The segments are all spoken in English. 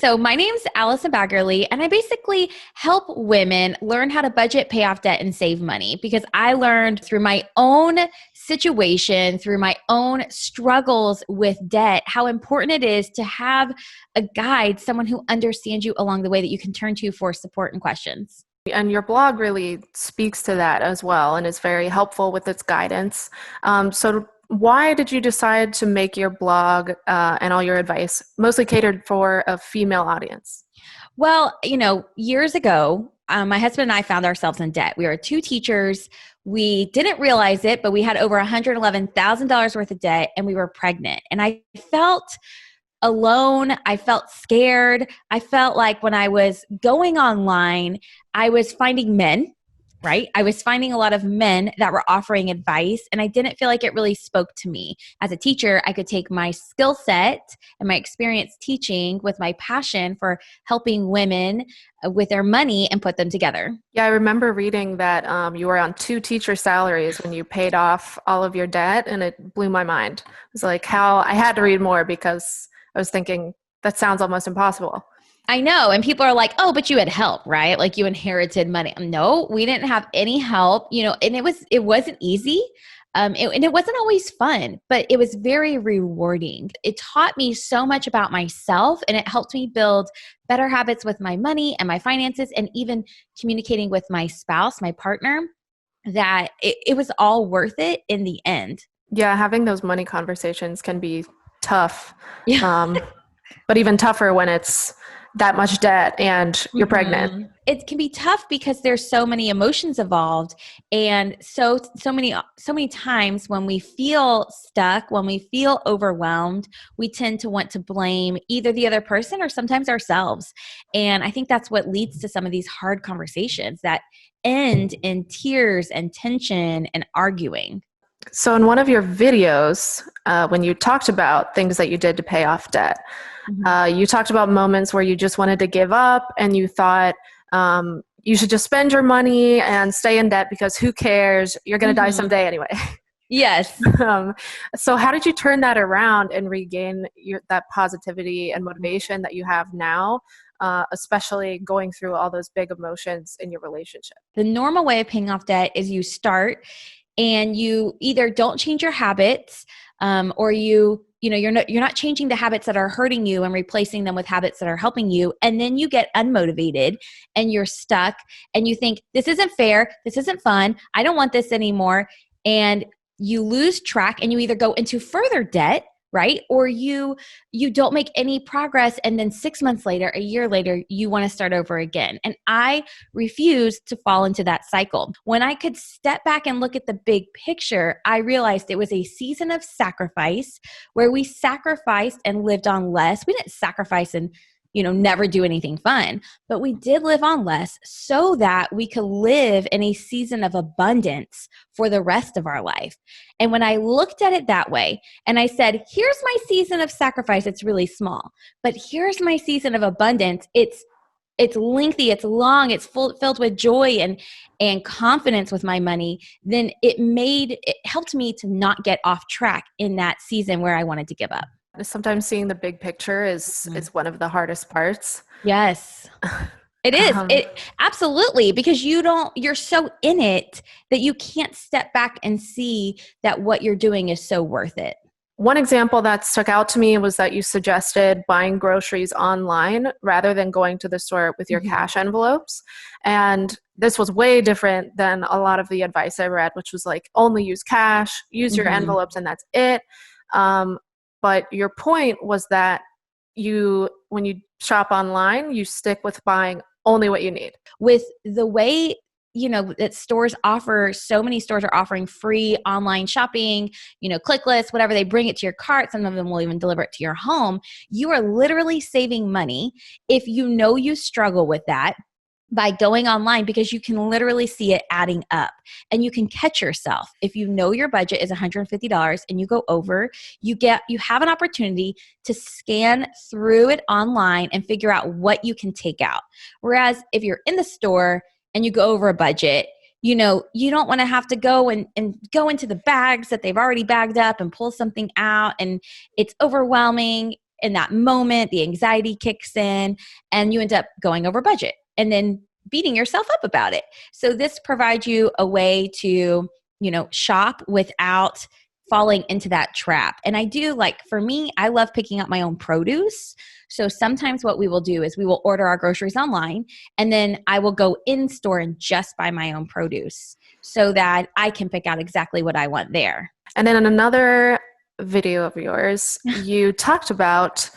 So my name's Allison Baggerly, and I basically help women learn how to budget, pay off debt, and save money because I learned through my own situation, through my own struggles with debt, how important it is to have a guide, someone who understands you along the way that you can turn to for support and questions. And your blog really speaks to that as well and is very helpful with its guidance. So why did you decide to make your blog and all your advice mostly catered for a female audience? Well, years ago, my husband and I found ourselves in debt. We were two teachers. We didn't realize it, but we had over $111,000 worth of debt and we were pregnant. And I felt alone. I felt scared. I felt like when I was going online, I was finding men, right? I was finding a lot of men that were offering advice, and I didn't feel like it really spoke to me. As a teacher, I could take my skill set and my experience teaching with my passion for helping women with their money and put them together. Yeah, I remember reading that you were on 2 teacher salaries when you paid off all of your debt, and it blew my mind. It was like how I had to read more because I was thinking, that sounds almost impossible. I know. And people are like, oh, but you had help, right? Like you inherited money. No, we didn't have any help, and it wasn't easy. And it wasn't always fun, but it was very rewarding. It taught me so much about myself, and it helped me build better habits with my money and my finances, and even communicating with my spouse, my partner, that it was all worth it in the end. Yeah, having those money conversations can be tough. Yeah. But even tougher when it's that much debt and you're pregnant. It can be tough because there's so many emotions involved. And so many times when we feel stuck, when we feel overwhelmed, we tend to want to blame either the other person or sometimes ourselves. And I think that's what leads to some of these hard conversations that end in tears and tension and arguing. So in one of your videos, when you talked about things that you did to pay off debt, you talked about moments where you just wanted to give up and you thought you should just spend your money and stay in debt because who cares? You're going to die someday anyway. Yes. So how did you turn that around and regain that positivity and motivation that you have now, especially going through all those big emotions in your relationship? The normal way of paying off debt is you start and you either don't change your habits, or you're not changing the habits that are hurting you and replacing them with habits that are helping you. And then you get unmotivated and you're stuck and you think, this isn't fair. This isn't fun. I don't want this anymore. And you lose track and you either go into further debt, right? Or you don't make any progress. And then 6 months later, a year later, you want to start over again. And I refuse to fall into that cycle. When I could step back and look at the big picture, I realized it was a season of sacrifice where we sacrificed and lived on less. We didn't sacrifice and never do anything fun, but we did live on less so that we could live in a season of abundance for the rest of our life. And when I looked at it that way and I said, here's my season of sacrifice, it's really small, but here's my season of abundance, it's lengthy, it's long, it's filled with joy and confidence with my money, then it helped me to not get off track in that season where I wanted to give up. Sometimes seeing the big picture is one of the hardest parts. Yes, it is. It absolutely, because you're so in it that you can't step back and see that what you're doing is so worth it. One example that stuck out to me was that you suggested buying groceries online rather than going to the store with your cash envelopes. And this was way different than a lot of the advice I read, which was like, only use cash, use your envelopes, and that's it. But your point was that when you shop online, you stick with buying only what you need. With the way, that so many stores are offering free online shopping, click lists, whatever, they bring it to your cart. Some of them will even deliver it to your home. You are literally saving money if you struggle with that by going online, because you can literally see it adding up and you can catch yourself. If your budget is $150 and you go over, you have an opportunity to scan through it online and figure out what you can take out. Whereas if you're in the store and you go over a budget, you don't want to have to go and go into the bags that they've already bagged up and pull something out, and it's overwhelming. in that moment, the anxiety kicks in and you end up going over budget and then beating yourself up about it. So this provides you a way to, shop without falling into that trap. And I do, like, for me, I love picking up my own produce. So sometimes what we will do is we will order our groceries online and then I will go in store and just buy my own produce so that I can pick out exactly what I want there. And then in another video of yours, you talked about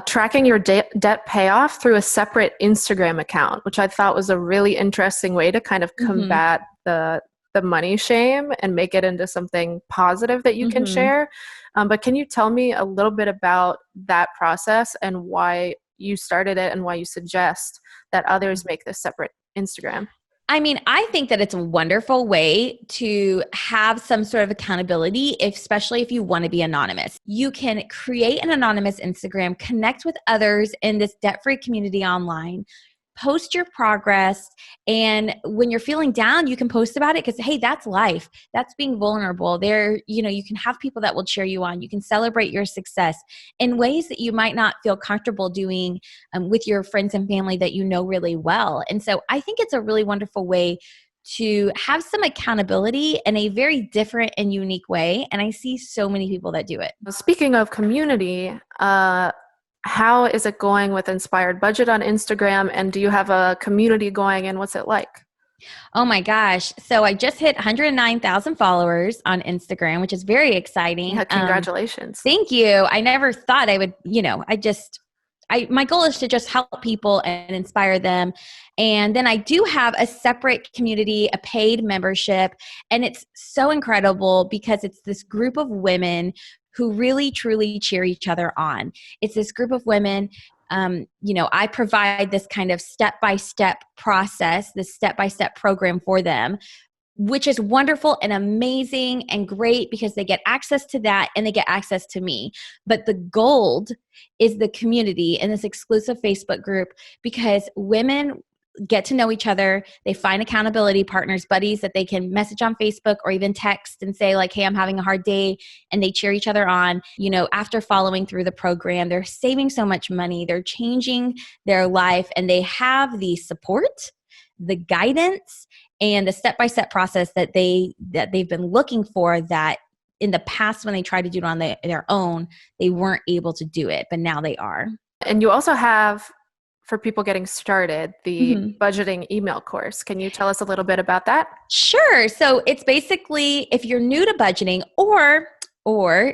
tracking your debt payoff through a separate Instagram account, which I thought was a really interesting way to kind of combat the money shame and make it into something positive that you can share. But can you tell me a little bit about that process and why you started it and why you suggest that others make this separate Instagram? I mean, I think that it's a wonderful way to have some sort of accountability, especially if you want to be anonymous. You can create an anonymous Instagram, connect with others in this debt-free community online, post your progress, and when you're feeling down, you can post about it because, hey, that's life. That's being vulnerable. You can have people that will cheer you on. You can celebrate your success in ways that you might not feel comfortable doing with your friends and family that you know really well. And so I think it's a really wonderful way to have some accountability in a very different and unique way. And I see so many people that do it. Speaking of community, how is it going with Inspired Budget on Instagram? And do you have a community going and what's it like? Oh my gosh. So I just hit 109,000 followers on Instagram, which is very exciting. Yeah, congratulations. Thank you. I never thought I would, my goal is to just help people and inspire them. And then I do have a separate community, a paid membership, and it's so incredible because it's this group of women who really, truly cheer each other on. It's this group of women. I provide this kind of step-by-step process, this step-by-step program for them, which is wonderful and amazing and great because they get access to that and they get access to me. But the gold is the community in this exclusive Facebook group because women get to know each other. They find accountability partners, buddies that they can message on Facebook or even text and say like, hey, I'm having a hard day. And they cheer each other on. After following through the program, they're saving so much money. They're changing their life and they have the support, the guidance, and the step-by-step process that they've been looking for that in the past when they tried to do it on their own, they weren't able to do it, but now they are. And you also have, for people getting started, the budgeting email course. Can you tell us a little bit about that? Sure. So it's basically if you're new to budgeting or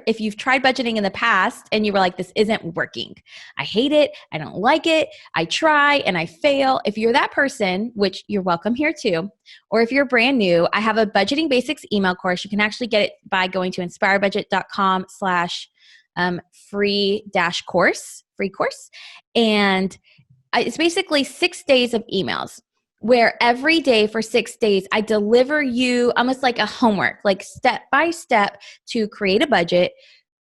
if you've tried budgeting in the past and you were like, this isn't working. I hate it. I don't like it. I try and I fail. If you're that person, which you're welcome here too, or if you're brand new, I have a budgeting basics email course. You can actually get it by going to inspirebudget.com/free course. And it's basically 6 days of emails where every day for 6 days, I deliver you almost like a homework, like step by step to create a budget,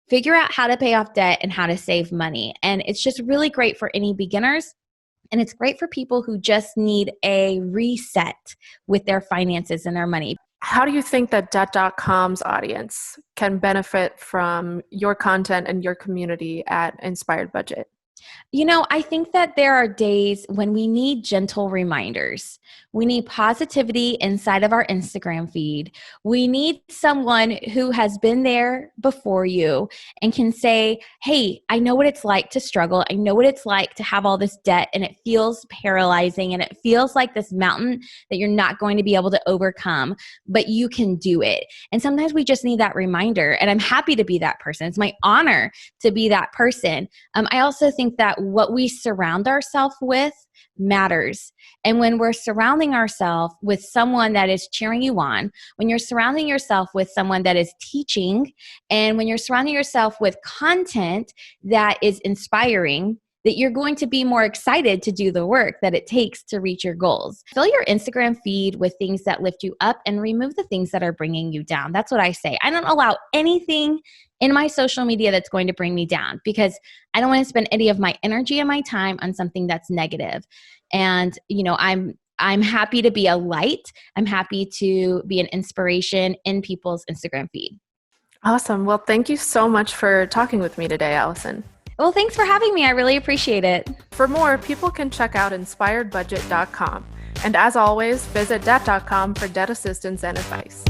figure out how to pay off debt and how to save money. And it's just really great for any beginners. And it's great for people who just need a reset with their finances and their money. How do you think that Debt.com's audience can benefit from your content and your community at Inspired Budget? I think that there are days when we need gentle reminders. We need positivity inside of our Instagram feed. We need someone who has been there before you and can say, hey, I know what it's like to struggle. I know what it's like to have all this debt and it feels paralyzing and it feels like this mountain that you're not going to be able to overcome, but you can do it. And sometimes we just need that reminder. And I'm happy to be that person. It's my honor to be that person. I also think that what we surround ourselves with matters. And when we're surrounding ourselves with someone that is cheering you on, when you're surrounding yourself with someone that is teaching, and when you're surrounding yourself with content that is inspiring, that you're going to be more excited to do the work that it takes to reach your goals. Fill your Instagram feed with things that lift you up and remove the things that are bringing you down. That's what I say. I don't allow anything in my social media that's going to bring me down because I don't want to spend any of my energy and my time on something that's negative. And, I'm happy to be a light. I'm happy to be an inspiration in people's Instagram feed. Awesome. Well, thank you so much for talking with me today, Allison. Well, thanks for having me. I really appreciate it. For more, people can check out inspiredbudget.com. And as always, visit Debt.com for debt assistance and advice.